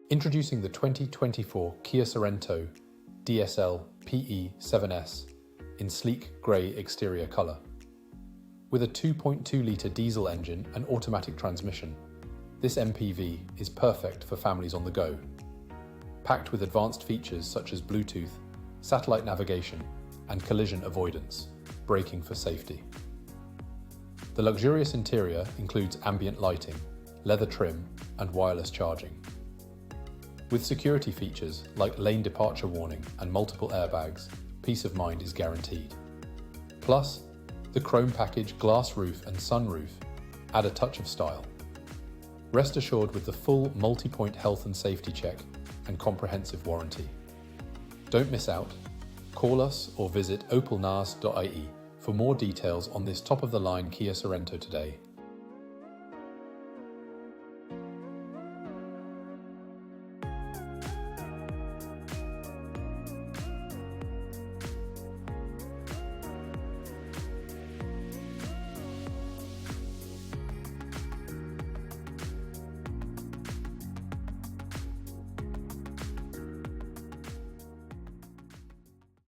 Introducing the 2024 Kia Sorento DSL PE 7S in sleek grey exterior colour. With a 2.2-litre diesel engine and automatic transmission, this MPV is perfect for families on the go. Packed with advanced features such as Bluetooth, satellite navigation, and collision avoidance braking for safety. The luxurious interior includes ambient lighting, leather trim, and wireless charging. With security features like lane departure warning and multiple airbags, peace of mind is guaranteed. Plus, the chrome package, glass roof and sunroof add a touch of style. Rest assured with the full multi-point health and safety check and comprehensive warranty. Don't miss out. Call us or visit opelnaas.ie for more details on this top-of-the-line Kia Sorento today.